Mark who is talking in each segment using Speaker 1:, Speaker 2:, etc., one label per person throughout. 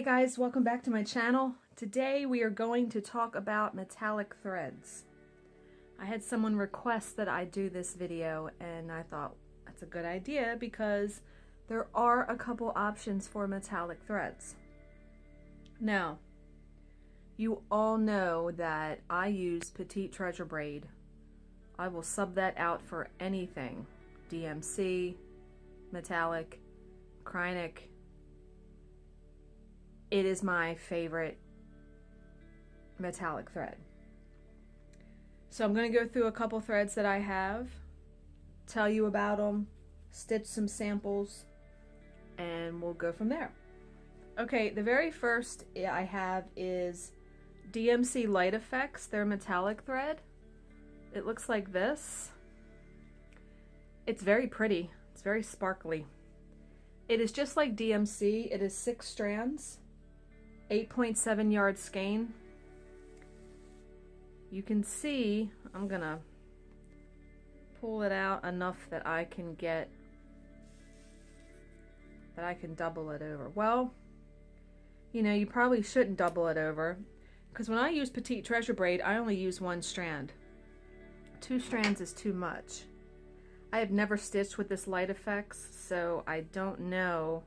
Speaker 1: Hey guys, welcome back to my channel. Today we are going to talk about metallic threads. I had someone request that I do this video and I thought that's a good idea because there are a couple options for metallic threads. Now, you all know that I use Petite treasure braid. I will sub that out for anything. DMC, metallic, Kreinik. It is my favorite metallic thread. So I'm going to go through a couple threads that I have, tell you about them, stitch some samples, and we'll go from there. Okay, the very first I have is DMC Light Effects, their metallic thread. It looks like this. It's very pretty. It's very sparkly. It is just like DMC. It is 6 strands. 8.7 yard skein. You can see, I'm gonna pull it out enough that I can double it over. Well, you know, you probably shouldn't double it over because when I use Petite treasure braid, I only use 1 strand. 2 strands is too much. I have never stitched with this Light Effects, so I don't know.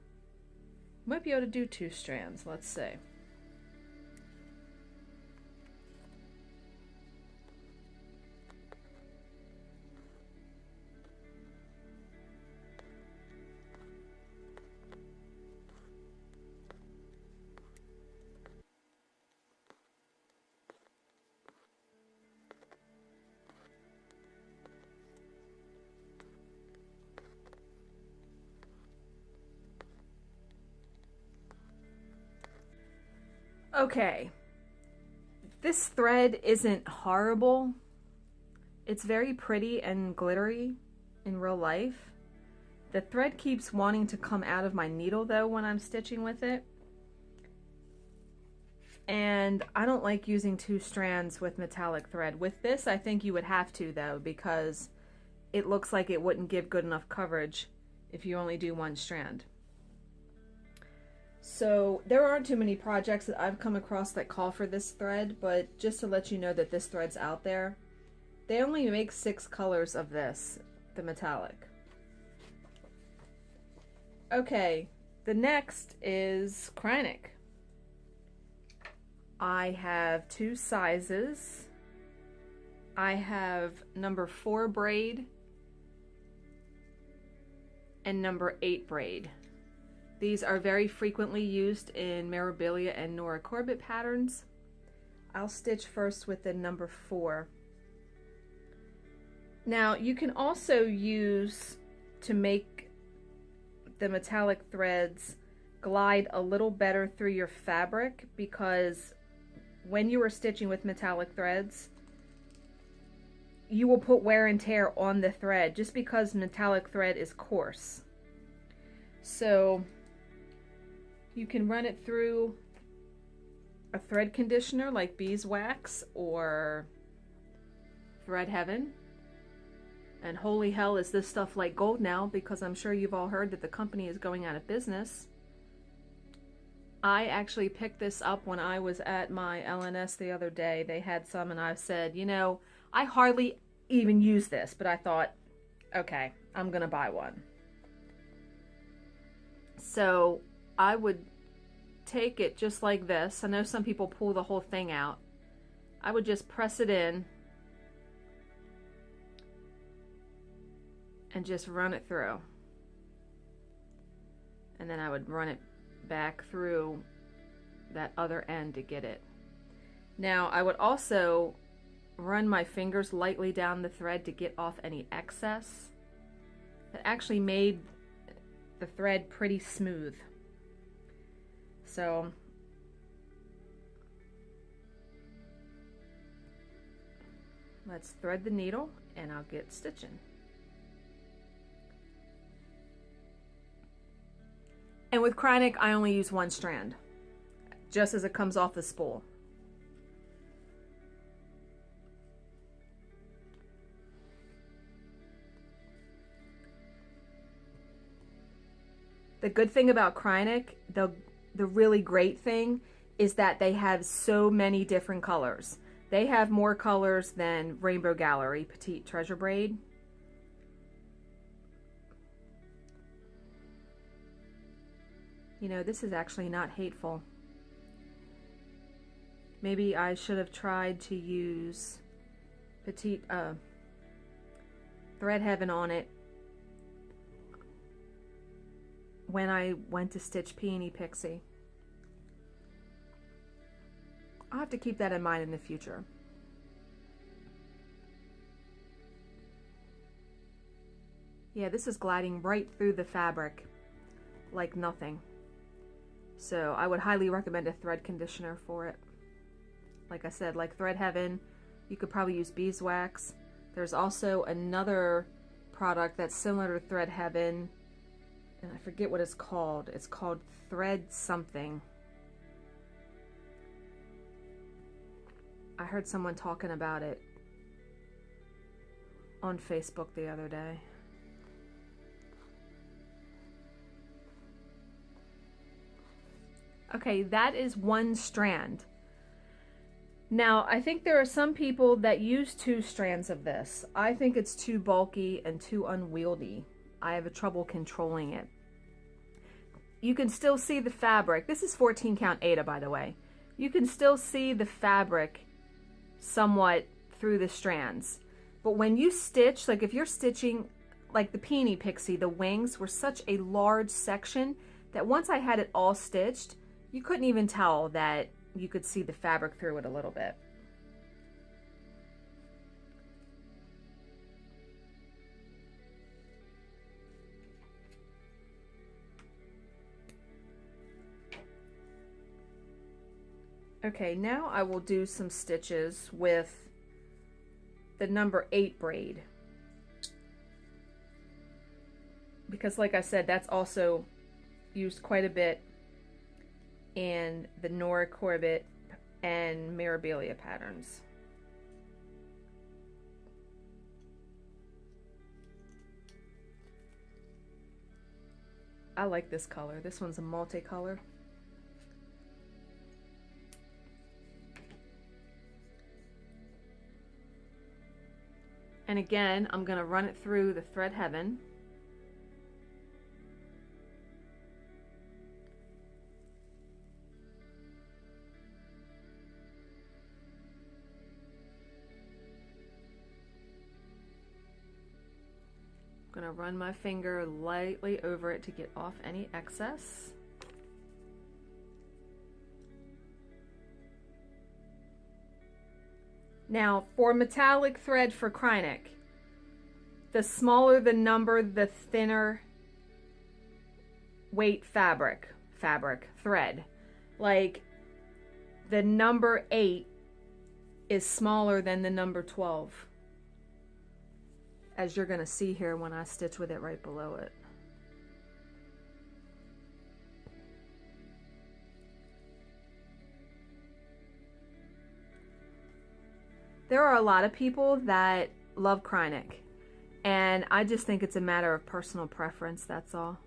Speaker 1: Might be able to do 2 strands, let's see. Okay, this thread isn't horrible. It's very pretty and glittery in real life. The thread keeps wanting to come out of my needle though when I'm stitching with it. And I don't like using 2 strands with metallic thread. With this, I think you would have to though, because it looks like it wouldn't give good enough coverage if you only do 1 strand. So there aren't too many projects that I've come across that call for this thread, but just to let you know that this thread's out there. They only make 6 colors of this, the metallic. Okay, the next is Kreinik. I have 2 sizes. I have number 4 braid and number 8 braid. These are very frequently used in Mirabilia and Nordic Gold patterns. I'll stitch first with the number 4. Now you can also use, to make the metallic threads glide a little better through your fabric, because when you are stitching with metallic threads, you will put wear and tear on the thread just because metallic thread is coarse. So you can run it through a thread conditioner like beeswax or Thread Heaven. And holy hell, is this stuff like gold now, because I'm sure you've all heard that the company is going out of business. I actually picked this up when I was at my LNS the other day. They had some and I said, you know, I hardly even use this, but I thought, okay, I'm gonna buy one. So I would take it just like this. I know some people pull the whole thing out. I would just press it in and just run it through. And then I would run it back through that other end to get it. Now I would also run my fingers lightly down the thread to get off any excess. It actually made the thread pretty smooth. So let's thread the needle and I'll get stitching. And with Kreinik, I only use 1 strand, just as it comes off the spool. The good thing about Kreinik, the really great thing is that they have so many different colors. They have more colors than Rainbow Gallery Petite Treasure Braid. You know, this is actually not hateful. Maybe I should have tried to use Petite Thread Heaven on it when I went to stitch Peony Pixie. I'll have to keep that in mind in the future. Yeah, this is gliding right through the fabric like nothing. So I would highly recommend a thread conditioner for it. Like I said, like Thread Heaven, you could probably use beeswax. There's also another product that's similar to Thread Heaven, and I forget what it's called. It's called Thread something. I heard someone talking about it on Facebook the other day. Okay, that is one strand. Now, I think there are some people that use 2 strands of this. I think it's too bulky and too unwieldy. I have trouble controlling it. You can still see the fabric. This is 14 count Aida, by the way. You can still see the fabric somewhat through the strands. But when you stitch, like if you're stitching like the Peony Pixie, the wings were such a large section that once I had it all stitched, you couldn't even tell that you could see the fabric through it a little bit. Okay, now I will do some stitches with the number 8 braid. Because like I said, that's also used quite a bit in the Nordic Gold and Mirabilia patterns. I like this color. This one's a multicolor. And again, I'm going to run it through the Thread Heaven. I'm going to run my finger lightly over it to get off any excess. Now, for metallic thread for Kreinik, the smaller the number, the thinner weight thread. Like the number 8 is smaller than the number 12, as you're going to see here when I stitch with it right below it. There are a lot of people that love Kreinik, and I just think it's a matter of personal preference, that's all.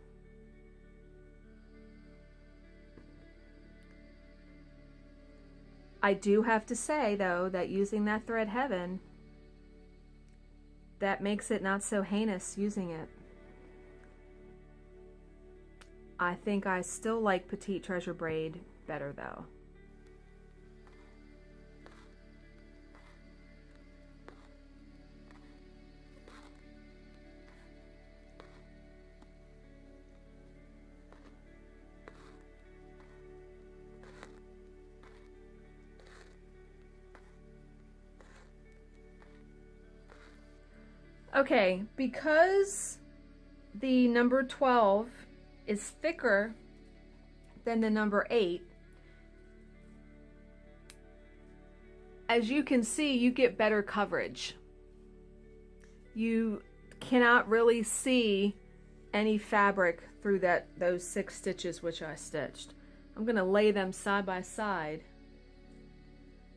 Speaker 1: I do have to say, though, that using that Thread Heaven, that makes it not so heinous using it. I think I still like Petite Treasure Braid better, though. Okay, because the number 12 is thicker than the number 8, as you can see, you get better coverage. You cannot really see any fabric through those 6 stitches which I stitched. I'm going to lay them side by side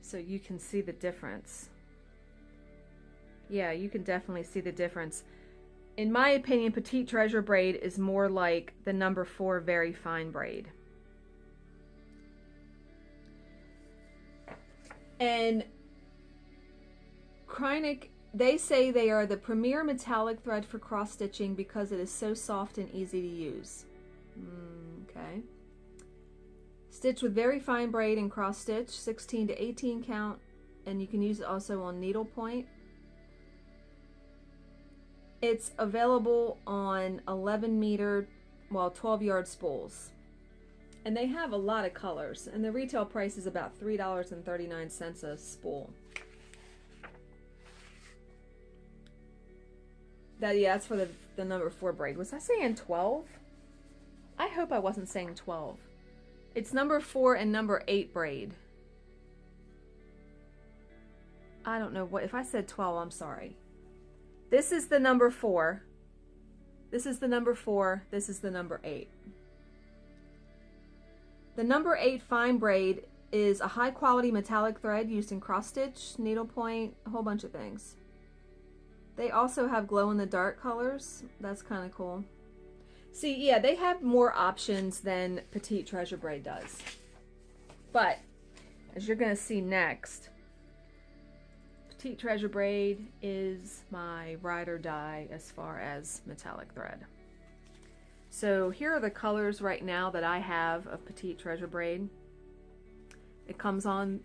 Speaker 1: so you can see the difference. Yeah, you can definitely see the difference. In my opinion, Petite Treasure Braid is more like the number 4 Very Fine Braid. And Kreinik, they say they are the premier metallic thread for cross stitching because it is so soft and easy to use. Okay. Stitch with very fine braid and cross stitch, 16 to 18 count, and you can use it also on needlepoint. It's available on 11 meter, well, 12-yard spools. And they have a lot of colors, and the retail price is about $3.39 a spool. That's for the number 4 braid. Was I saying 12? I hope I wasn't saying 12. It's number 4 and number 8 braid. I don't know what, if I said 12, I'm sorry. This is the number 4. This is the number 4. This is the number 8. The number 8 fine braid is a high quality metallic thread used in cross stitch, needlepoint, a whole bunch of things. They also have glow in the dark colors. That's kind of cool. See, yeah, they have more options than Petite Treasure Braid does. But, as you're going to see next, Petite Treasure Braid is my ride or die as far as metallic thread. So here are the colors right now that I have of Petite Treasure Braid. It comes on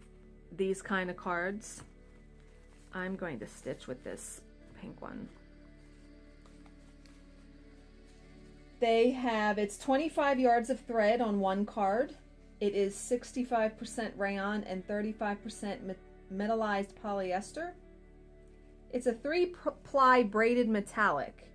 Speaker 1: these kind of cards. I'm going to stitch with this pink one. They have, it's 25 yards of thread on one card. It is 65% rayon and 35% metallized polyester. It's a 3-ply braided metallic.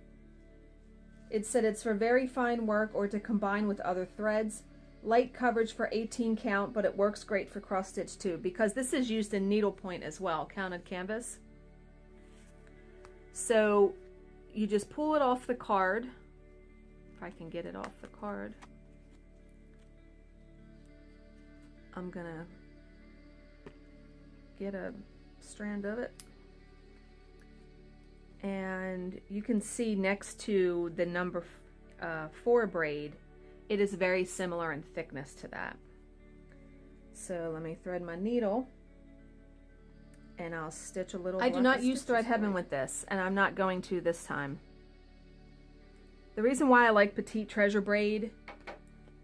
Speaker 1: It said it's for very fine work or to combine with other threads. Light coverage for 18 count, but it works great for cross stitch too, because this is used in needlepoint as well, counted canvas. So you just pull it off the card. If I can get it off the card. I'm gonna get a strand of it. And you can see next to the number 4 braid, it is very similar in thickness to that. So let me thread my needle and I'll stitch a little. I do not use Thread Heaven with this, and I'm not going to this time. The reason why I like Petite Treasure Braid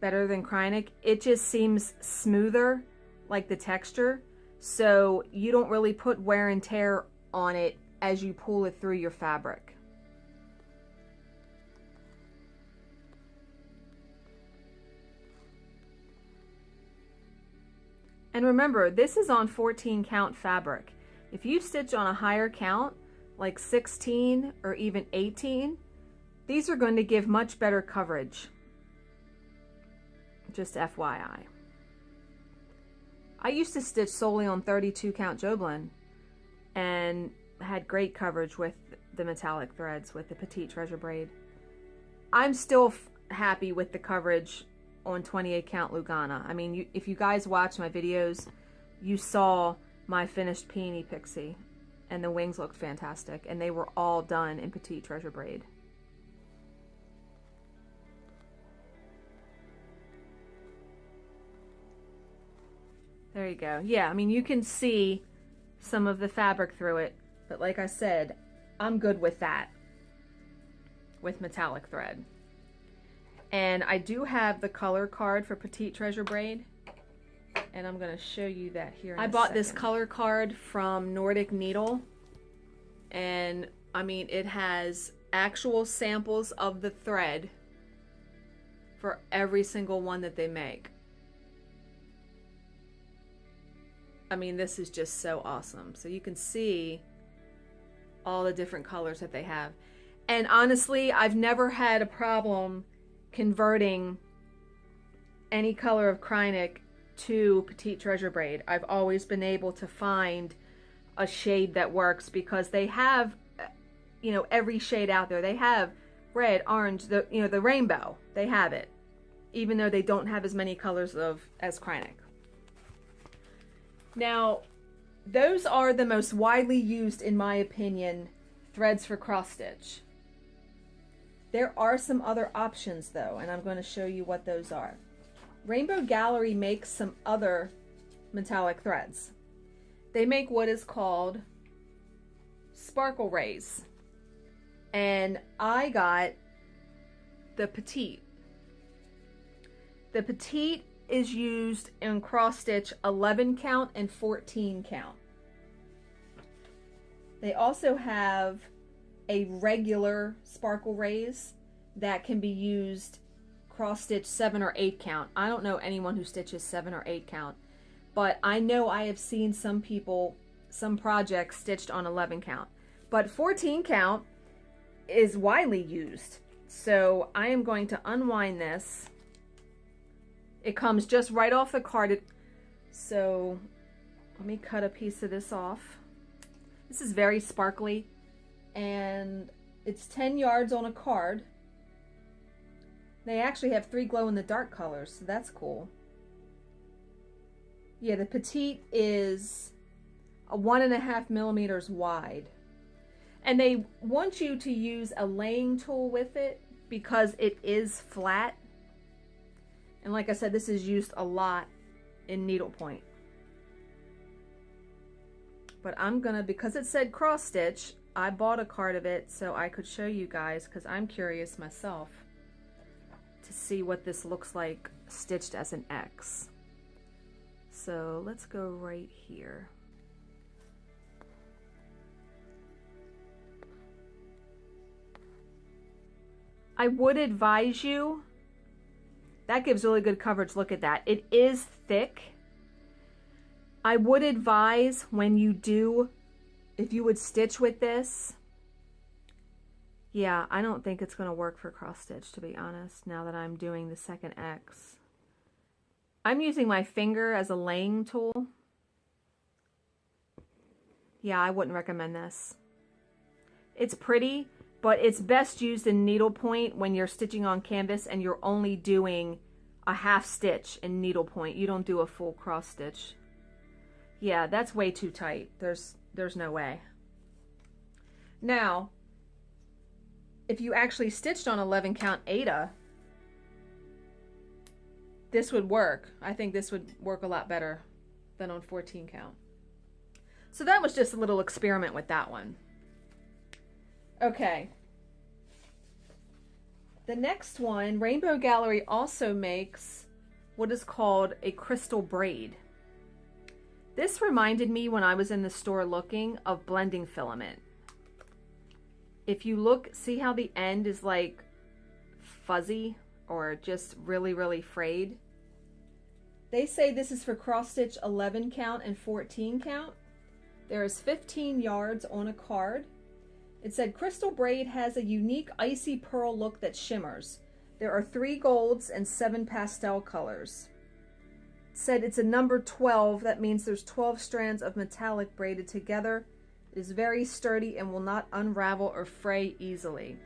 Speaker 1: better than Kreinik, it just seems smoother, like the texture, so you don't really put wear and tear on it as you pull it through your fabric. And remember, this is on 14 count fabric. If you stitch on a higher count, like 16 or even 18, these are going to give much better coverage. Just FYI. I used to stitch solely on 32 count Joblin and had great coverage with the metallic threads with the Petite Treasure Braid. I'm still happy with the coverage on 28 count Lugana. I mean, if you guys watch my videos, you saw my finished Peony Pixie, and the wings looked fantastic, and they were all done in Petite Treasure Braid. There you go. Yeah, I mean, you can see some of the fabric through it, but like I said, I'm good with that, with metallic thread. And I do have the color card for Petite Treasure Braid, and I'm going to show you that here in a second. I bought this color card from Nordic Needle, and I mean, it has actual samples of the thread for every single one that they make. I mean, this is just so awesome. So you can see all the different colors that they have. And honestly, I've never had a problem converting any color of Kreinik to Petite Treasure Braid. I've always been able to find a shade that works because they have, you know, every shade out there. They have red, orange, the rainbow. They have it, even though they don't have as many colors as Kreinik. Now, those are the most widely used, in my opinion, threads for cross stitch. There are some other options though, and I'm going to show you what those are. Rainbow Gallery makes some other metallic threads. they make what is called sparkle rays. And I got the Petite. The Petite is used in cross stitch 11 count and 14 count. They also have a regular sparkle rays that can be used cross stitch 7 or 8 count. I don't know anyone who stitches 7 or 8 count, but I know I have seen some people, some projects stitched on 11 count. But 14 count is widely used. So I am going to unwind this. It comes just right off the card. So let me cut a piece of this off. This is very sparkly, and it's 10 yards on a card. They actually have 3 glow-in-the-dark colors, so that's cool. Yeah, the Petite is a 1.5 millimeters wide. And they want you to use a laying tool with it because it is flat. And like I said, this is used a lot in needlepoint. But I'm gonna, because it said cross stitch, I bought a card of it so I could show you guys, because I'm curious myself to see what this looks like stitched as an X. So let's go right here. I would advise you, that gives really good coverage, look at that. It is thick. I would advise when you do, if you would stitch with this, yeah, I don't think it's going to work for cross stitch, to be honest, now that I'm doing the second X. I'm using my finger as a laying tool. Yeah, I wouldn't recommend this. It's pretty, but it's best used in needlepoint when you're stitching on canvas and you're only doing a half stitch in needlepoint. You don't do a full cross stitch. Yeah, that's way too tight. There's no way. Now, if you actually stitched on 11 count Aida, this would work. I think this would work a lot better than on 14 count. So that was just a little experiment with that one. Okay. The next one, Rainbow Gallery also makes what is called a crystal braid. This reminded me when I was in the store looking of blending filament. If you look, see how the end is like fuzzy or just really, really frayed? They say this is for cross stitch 11 count and 14 count. There is 15 yards on a card. It said crystal braid has a unique icy pearl look that shimmers. There are 3 golds and 7 pastel colors. It said it's a number 12. That means there's 12 strands of metallic braided together. It is very sturdy and will not unravel or fray easily.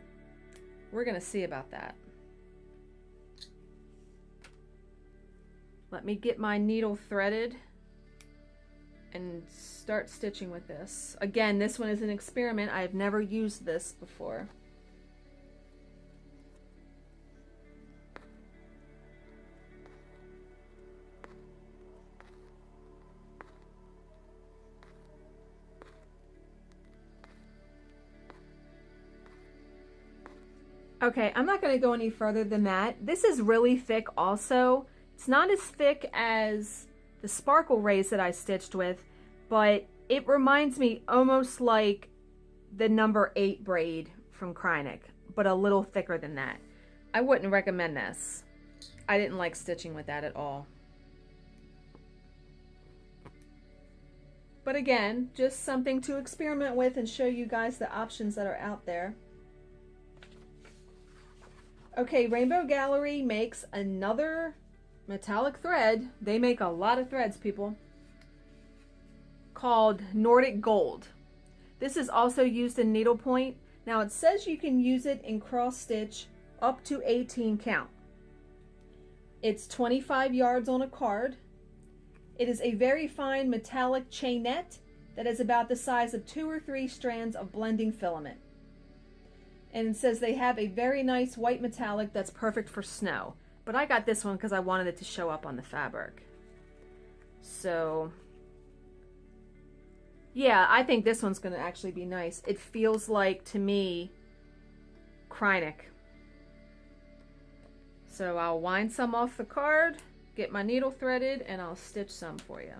Speaker 1: We're going to see about that. Let me get my needle threaded and start stitching with this. Again, this one is an experiment. I have never used this before. Okay, I'm not going to go any further than that. This is really thick also. It's not as thick as the sparkle rays that I stitched with, but it reminds me almost like the number 8 braid from Kreinik, but a little thicker than that. I wouldn't recommend this. I didn't like stitching with that at all. But again, just something to experiment with and show you guys the options that are out there. Okay, Rainbow Gallery makes another metallic thread. They make a lot of threads, people, called Nordic Gold. This is also used in needlepoint. Now it says you can use it in cross stitch up to 18 count. It's 25 yards on a card. It is a very fine metallic chainette that is about the size of 2 or 3 strands of blending filament. And it says they have a very nice white metallic that's perfect for snow. But I got this one because I wanted it to show up on the fabric. So Yeah, I think this one's going to actually be nice. It feels like, to me, Kreinik. So I'll wind some off the card, get my needle threaded, and I'll stitch some for you.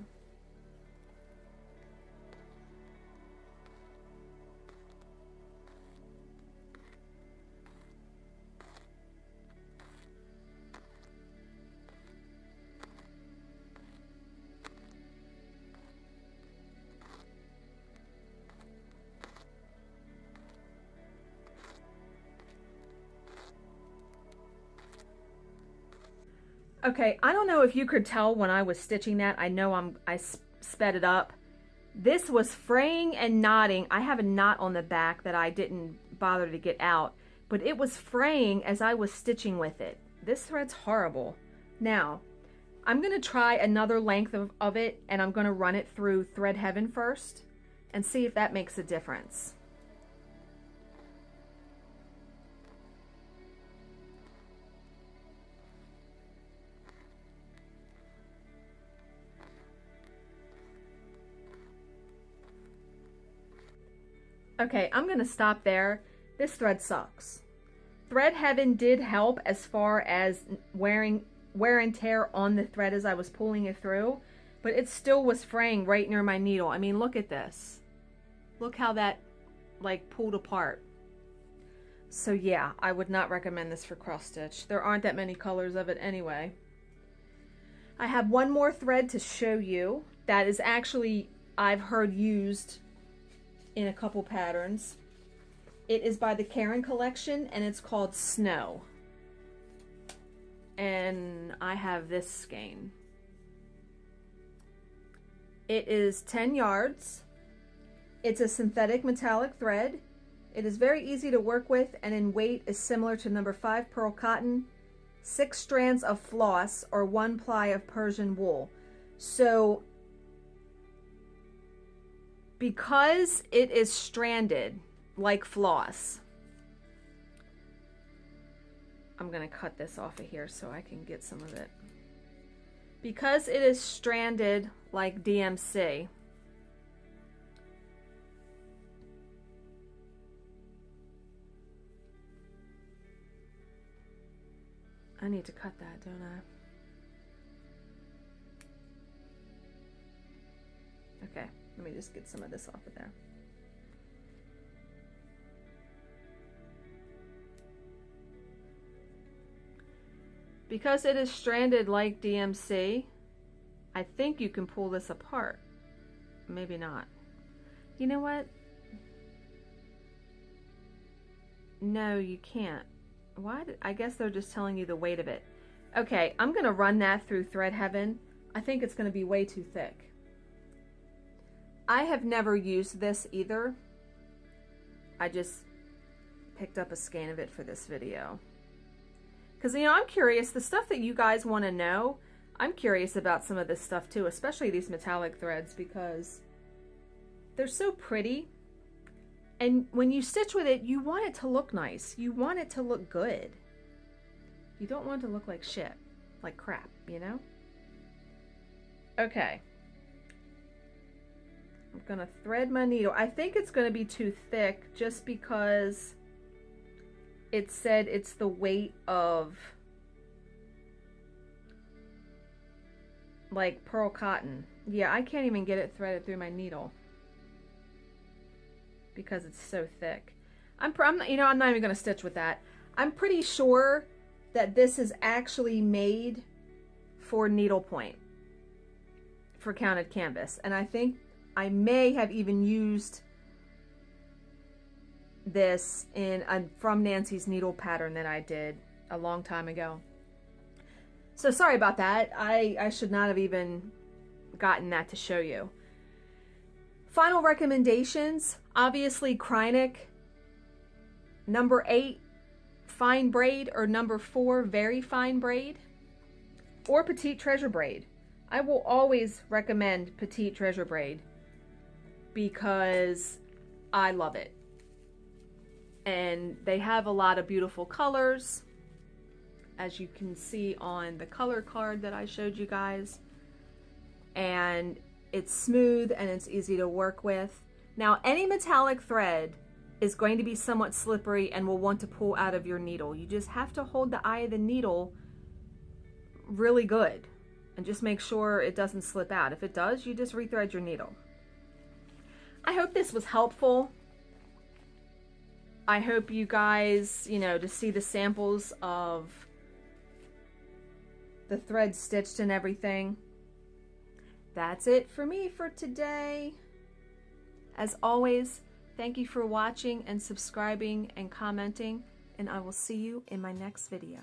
Speaker 1: Okay, I don't know if you could tell when I was stitching that. I know I sped it up. This was fraying and knotting. I have a knot on the back that I didn't bother to get out, but it was fraying as I was stitching with it. This thread's horrible. Now, I'm going to try another length of it, and I'm going to run it through Thread Heaven first and see if that makes a difference. Okay, I'm going to stop there. This thread sucks. Thread Heaven did help as far as wear and tear on the thread as I was pulling it through, but it still was fraying right near my needle. I mean, look at this. Look how that like pulled apart. So yeah, I would not recommend this for cross stitch. There aren't that many colors of it anyway. I have one more thread to show you that is actually, I've heard used in a couple patterns. It is by the Karen collection and it's called Snow. And I have this skein. It is 10 yards. It's a synthetic metallic thread. It is very easy to work with and in weight is similar to number 5 pearl cotton, 6 strands of floss, or 1 ply of Persian wool. So because it is stranded like floss, I'm going to cut this off of here so I can get some of it. Because it is stranded like DMC, I need to cut that, don't I? Okay, let me just get some of this off of there. Because it is stranded like DMC, I think you can pull this apart. Maybe not. You know what? No, you can't. Why? I guess they're just telling you the weight of it. Okay, I'm going to run that through Thread Heaven. I think it's going to be way too thick. I have never used this either. I just picked up a skein of it for this video. Because, you know, I'm curious, the stuff that you guys want to know, I'm curious about some of this stuff too, especially these metallic threads, because they're so pretty. And when you stitch with it, you want it to look nice. You want it to look good. You don't want it to look like shit, like crap, you know? Okay. I'm gonna thread my needle. I think it's gonna be too thick just because it said it's the weight of like pearl cotton. Yeah, I can't even get it threaded through my needle because it's so thick. I'm not even gonna stitch with that. I'm pretty sure that this is actually made for needlepoint, for counted canvas, and I think I may have even used this in from Nancy's needle pattern that I did a long time ago. So sorry about that. I should not have even gotten that to show you. Final recommendations, obviously Kreinik, number 8 fine braid, or number 4 very fine braid, or Petite treasure braid. I will always recommend Petite treasure braid because I love it. And they have a lot of beautiful colors, as you can see on the color card that I showed you guys. And It's smooth and it's easy to work with. Now, any metallic thread is going to be somewhat slippery and will want to pull out of your needle. You just have to hold the eye of the needle really good and just make sure it doesn't slip out. If it does, you just rethread your needle. I hope this was helpful. I hope you guys, to see the samples of the thread stitched and everything. That's it for me for today. As always, thank you for watching and subscribing and commenting, and I will see you in my next video.